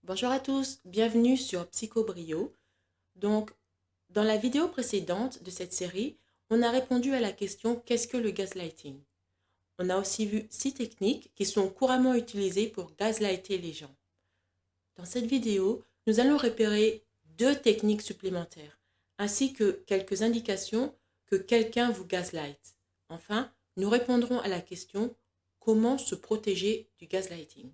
Bonjour à tous, bienvenue sur Psychobrio. Donc, dans la vidéo précédente de cette série, on a répondu à la question qu'est-ce que le gaslighting? On a aussi vu 6 techniques qui sont couramment utilisées pour gaslighter les gens. Dans cette vidéo, nous allons repérer 2 techniques supplémentaires, ainsi que quelques indications que quelqu'un vous gaslight. Enfin, nous répondrons à la question comment se protéger du gaslighting.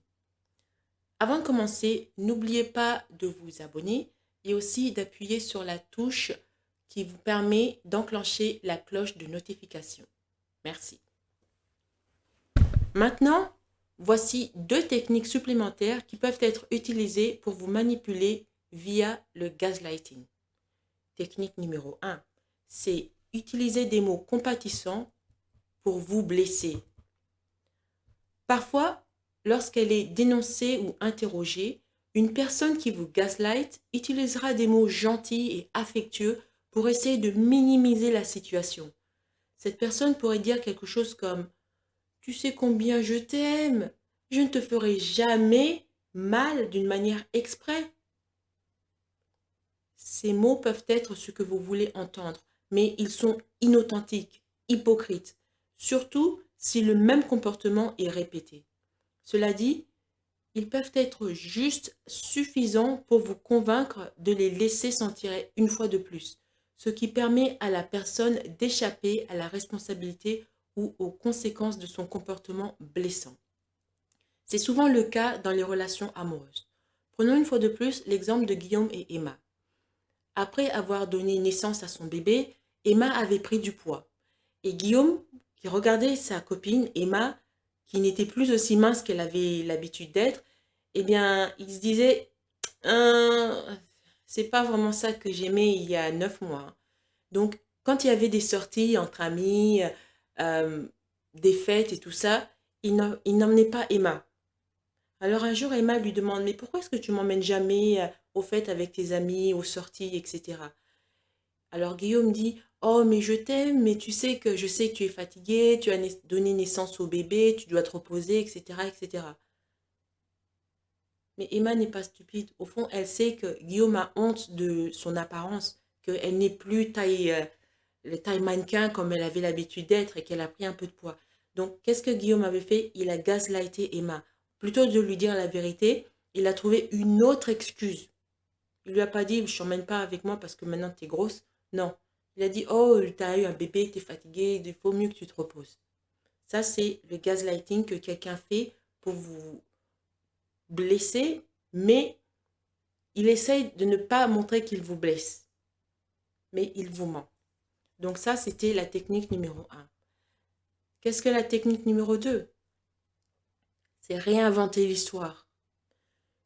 Avant de commencer, n'oubliez pas de vous abonner et aussi d'appuyer sur la touche qui vous permet d'enclencher la cloche de notification. Merci. Maintenant, voici 2 techniques supplémentaires qui peuvent être utilisées pour vous manipuler via le gaslighting. Technique numéro 1, c'est utiliser des mots compatissants pour vous blesser. Parfois, lorsqu'elle est dénoncée ou interrogée, une personne qui vous gaslight utilisera des mots gentils et affectueux pour essayer de minimiser la situation. Cette personne pourrait dire quelque chose comme « Tu sais combien je t'aime, je ne te ferai jamais mal d'une manière exprès. » Ces mots peuvent être ce que vous voulez entendre, mais ils sont inauthentiques, hypocrites, surtout si le même comportement est répété. Cela dit, ils peuvent être juste suffisants pour vous convaincre de les laisser s'en tirer une fois de plus, ce qui permet à la personne d'échapper à la responsabilité ou aux conséquences de son comportement blessant. C'est souvent le cas dans les relations amoureuses. Prenons une fois de plus l'exemple de Guillaume et Emma. Après avoir donné naissance à son bébé, Emma avait pris du poids. Et Guillaume, qui regardait sa copine Emma, qui n'était plus aussi mince qu'elle avait l'habitude d'être, eh bien, il se disait, c'est pas vraiment ça que j'aimais il y a 9 mois. Donc, quand il y avait des sorties entre amis, euh, des fêtes et tout ça, il n'emmenait pas Emma. Alors un jour, Emma lui demande, mais pourquoi est-ce que tu m'emmènes jamais aux fêtes avec tes amis, aux sorties, etc. Alors Guillaume dit, oh mais je t'aime, mais tu sais que je sais que tu es fatigué, tu as donné naissance au bébé, tu dois te reposer, etc., etc. Mais Emma n'est pas stupide. Au fond, elle sait que Guillaume a honte de son apparence, qu'elle n'est plus le taille mannequin comme elle avait l'habitude d'être et qu'elle a pris un peu de poids. Donc, qu'est-ce que Guillaume avait fait? Il a gaslighté Emma. Plutôt que de lui dire la vérité, il a trouvé une autre excuse. Il lui a pas dit, je t'emmène pas avec moi parce que maintenant tu es grosse. Non. Il a dit, oh, tu as eu un bébé, tu es fatigué, il faut mieux que tu te reposes. Ça, c'est le gaslighting que quelqu'un fait pour vous blesser, mais il essaye de ne pas montrer qu'il vous blesse, mais il vous ment. Donc ça, c'était la technique numéro 1. Qu'est-ce que la technique numéro 2? C'est réinventer l'histoire.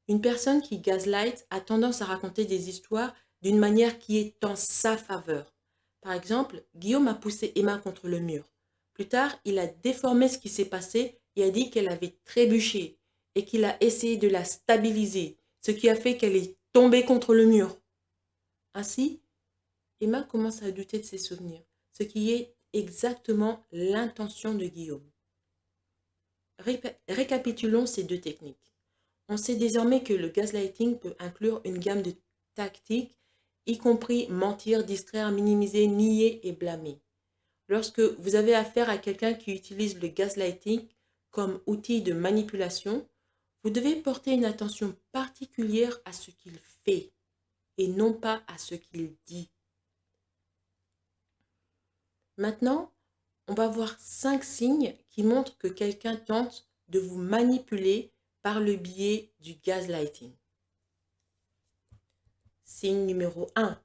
Une personne qui gaslight a tendance à raconter des histoires d'une manière qui est en sa faveur. Par exemple, Guillaume a poussé Emma contre le mur. Plus tard, il a déformé ce qui s'est passé et a dit qu'elle avait trébuché et qu'il a essayé de la stabiliser, ce qui a fait qu'elle est tombée contre le mur. Ainsi, Emma commence à douter de ses souvenirs, ce qui est exactement l'intention de Guillaume. Récapitulons ces 2 techniques. On sait désormais que le gaslighting peut inclure une gamme de tactiques, y compris mentir, distraire, minimiser, nier et blâmer. Lorsque vous avez affaire à quelqu'un qui utilise le gaslighting comme outil de manipulation, vous devez porter une attention particulière à ce qu'il fait et non pas à ce qu'il dit. Maintenant, on va voir 5 signes qui montrent que quelqu'un tente de vous manipuler par le biais du gaslighting. Signe numéro 1.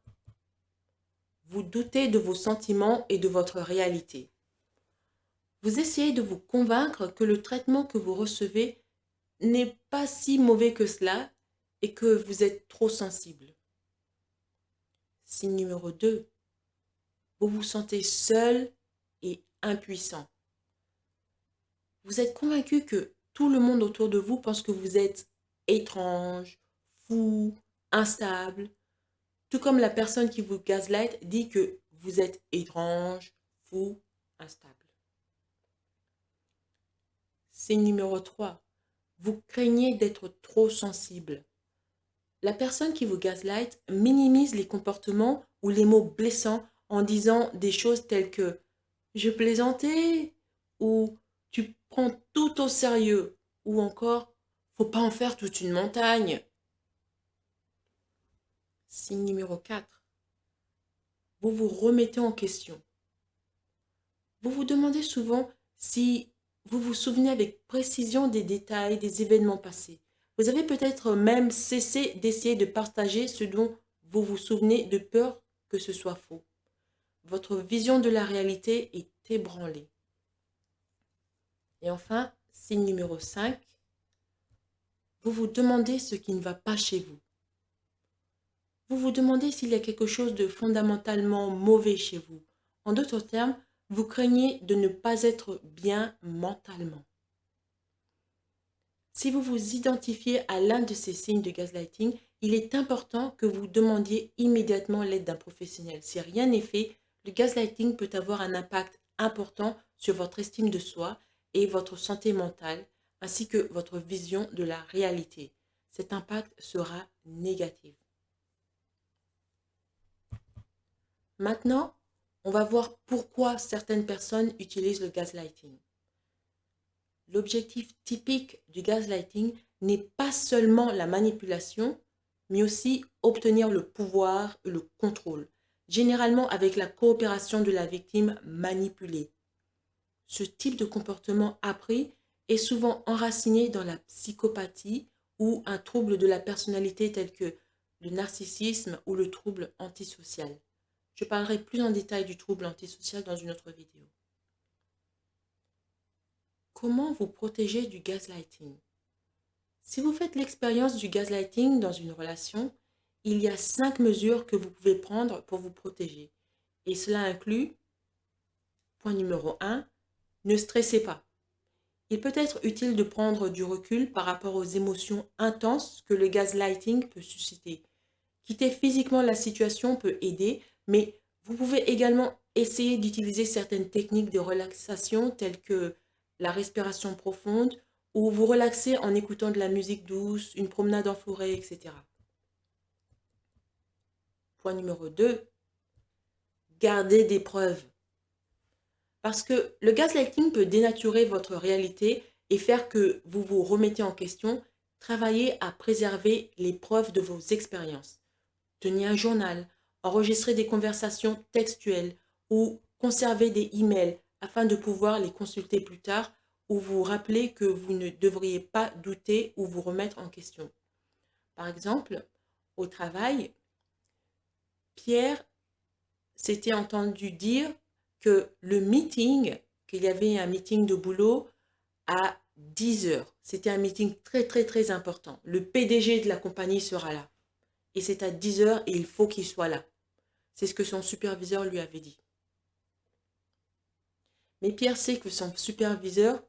Vous doutez de vos sentiments et de votre réalité. Vous essayez de vous convaincre que le traitement que vous recevez n'est pas si mauvais que cela et que vous êtes trop sensible. Signe numéro 2. Vous vous sentez seul et impuissant. Vous êtes convaincu que tout le monde autour de vous pense que vous êtes étrange, fou, instable, tout comme la personne qui vous gaslight dit que vous êtes étrange, fou, instable. Signe numéro 3. Vous craignez d'être trop sensible. la personne qui vous gaslight minimise les comportements ou les mots blessants en disant des choses telles que je plaisantais ou tu prends tout au sérieux ou encore faut pas en faire toute une montagne. Signe numéro 4. Vous vous remettez en question. Vous vous demandez souvent si vous vous souvenez avec précision des détails des événements passés. Vous avez peut-être même cessé d'essayer de partager ce dont vous vous souvenez de peur que ce soit faux. Votre vision de la réalité est ébranlée. Et enfin, signe numéro 5, vous vous demandez ce qui ne va pas chez vous. Vous vous demandez s'il y a quelque chose de fondamentalement mauvais chez vous. En d'autres termes, vous craignez de ne pas être bien mentalement. Si vous vous identifiez à l'un de ces signes de gaslighting, il est important que vous demandiez immédiatement l'aide d'un professionnel. Si rien n'est fait, le gaslighting peut avoir un impact important sur votre estime de soi et votre santé mentale, ainsi que votre vision de la réalité. Cet impact sera négatif. Maintenant, on va voir pourquoi certaines personnes utilisent le gaslighting. L'objectif typique du gaslighting n'est pas seulement la manipulation, mais aussi obtenir le pouvoir et le contrôle, généralement avec la coopération de la victime manipulée. Ce type de comportement appris est souvent enraciné dans la psychopathie ou un trouble de la personnalité tel que le narcissisme ou le trouble antisocial. Je parlerai plus en détail du trouble antisocial dans une autre vidéo. Comment vous protéger du gaslighting? Si vous faites l'expérience du gaslighting dans une relation, il y a 5 mesures que vous pouvez prendre pour vous protéger. Et cela inclut, point numéro 1, ne stressez pas. Il peut être utile de prendre du recul par rapport aux émotions intenses que le gaslighting peut susciter. Quitter physiquement la situation peut aider, mais vous pouvez également essayer d'utiliser certaines techniques de relaxation telles que la respiration profonde ou vous relaxer en écoutant de la musique douce, une promenade en forêt, etc. Point numéro 2, gardez des preuves. Parce que le gaslighting peut dénaturer votre réalité et faire que vous vous remettez en question. Travaillez à préserver les preuves de vos expériences. Tenez un journal, enregistrez des conversations textuelles ou conservez des emails afin de pouvoir les consulter plus tard ou vous rappeler que vous ne devriez pas douter ou vous remettre en question. Par exemple, au travail, Pierre s'était entendu dire que qu'il y avait un meeting de boulot à 10 heures. C'était un meeting très très très important. Le PDG de la compagnie sera là. Et c'est à 10 heures et il faut qu'il soit là. C'est ce que son superviseur lui avait dit. Mais Pierre sait que son superviseur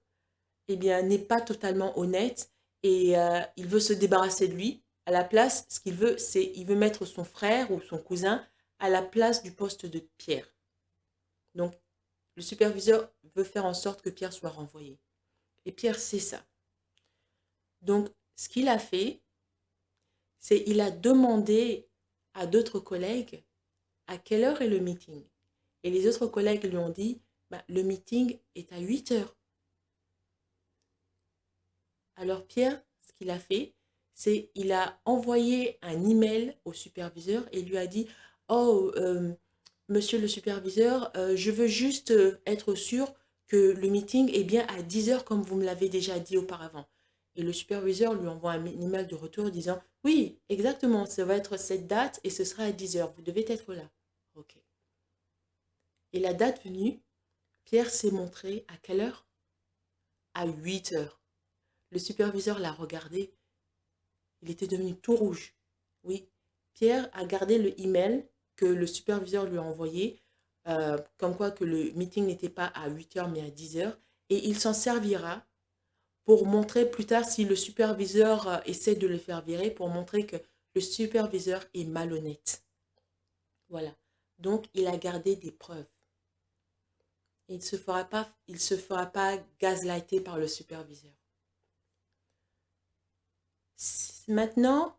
n'est pas totalement honnête et il veut se débarrasser de lui. À la place, ce qu'il veut, c'est il veut mettre son frère ou son cousin à la place du poste de Pierre. Donc, le superviseur veut faire en sorte que Pierre soit renvoyé. Et Pierre sait ça. Donc, ce qu'il a fait, c'est il a demandé à d'autres collègues à quelle heure est le meeting. Et les autres collègues lui ont dit, le meeting est à 8 heures. Alors Pierre, ce qu'il a fait, c'est il a envoyé un email au superviseur et lui a dit, oh, monsieur le superviseur, je veux juste être sûr que le meeting est bien à 10 heures comme vous me l'avez déjà dit auparavant. Et le superviseur lui envoie un email de retour disant, oui, exactement, ça va être cette date et ce sera à 10 heures, vous devez être là. Ok. Et la date venue, Pierre s'est montré à quelle heure? À 8 heures. Le superviseur l'a regardé. Il était devenu tout rouge. Oui, Pierre a gardé le email que le superviseur lui a envoyé, comme quoi que le meeting n'était pas à 8 heures mais à 10 heures. Et il s'en servira pour montrer plus tard si le superviseur essaie de le faire virer, pour montrer que le superviseur est malhonnête. Voilà. Donc, il a gardé des preuves. Il ne se fera pas gaslighter par le superviseur. Maintenant,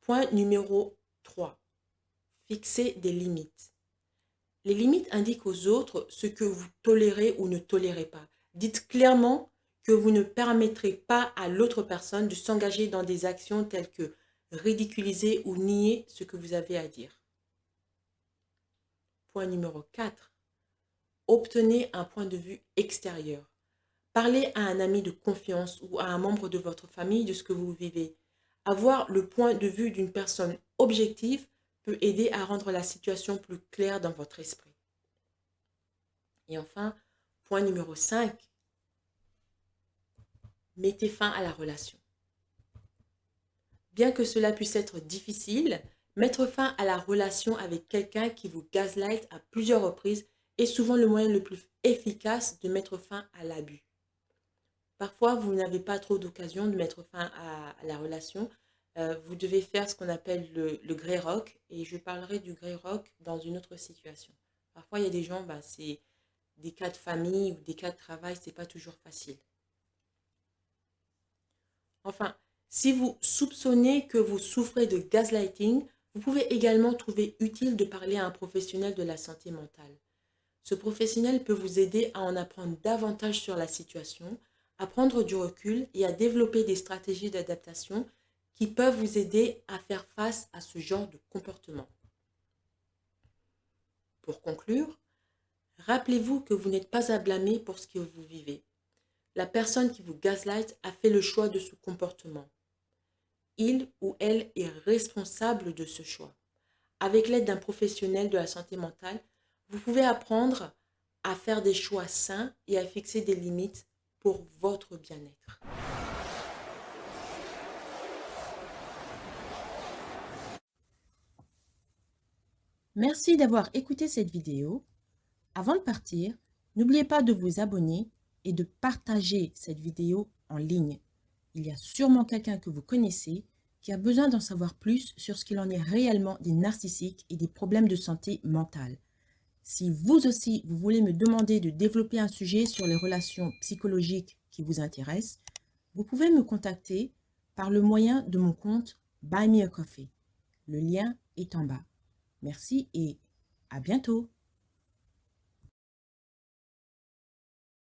Point numéro 3. Fixer des limites. Les limites indiquent aux autres ce que vous tolérez ou ne tolérez pas. Dites clairement que vous ne permettrez pas à l'autre personne de s'engager dans des actions telles que ridiculiser ou nier ce que vous avez à dire. Point numéro 4. Obtenez un point de vue extérieur. Parlez à un ami de confiance ou à un membre de votre famille de ce que vous vivez. Avoir le point de vue d'une personne objective peut aider à rendre la situation plus claire dans votre esprit. Et enfin, point numéro 5, mettez fin à la relation. Bien que cela puisse être difficile, mettre fin à la relation avec quelqu'un qui vous gaslight à plusieurs reprises est souvent le moyen le plus efficace de mettre fin à l'abus. Parfois, vous n'avez pas trop d'occasion de mettre fin à la relation. Vous devez faire ce qu'on appelle le grey rock, et je parlerai du grey rock dans une autre situation. Parfois, il y a des gens, c'est des cas de famille ou des cas de travail, c'est pas toujours facile. Enfin, si vous soupçonnez que vous souffrez de gaslighting, vous pouvez également trouver utile de parler à un professionnel de la santé mentale. Ce professionnel peut vous aider à en apprendre davantage sur la situation, à prendre du recul et à développer des stratégies d'adaptation qui peuvent vous aider à faire face à ce genre de comportement. Pour conclure, rappelez-vous que vous n'êtes pas à blâmer pour ce que vous vivez. La personne qui vous gaslight a fait le choix de ce comportement. Il ou elle est responsable de ce choix. Avec l'aide d'un professionnel de la santé mentale, vous pouvez apprendre à faire des choix sains et à fixer des limites pour votre bien-être. Merci d'avoir écouté cette vidéo. Avant de partir, n'oubliez pas de vous abonner et de partager cette vidéo en ligne. Il y a sûrement quelqu'un que vous connaissez qui a besoin d'en savoir plus sur ce qu'il en est réellement des narcissiques et des problèmes de santé mentale. Si vous aussi, vous voulez me demander de développer un sujet sur les relations psychologiques qui vous intéressent, vous pouvez me contacter par le moyen de mon compte Buy Me a Coffee. Le lien est en bas. Merci et à bientôt.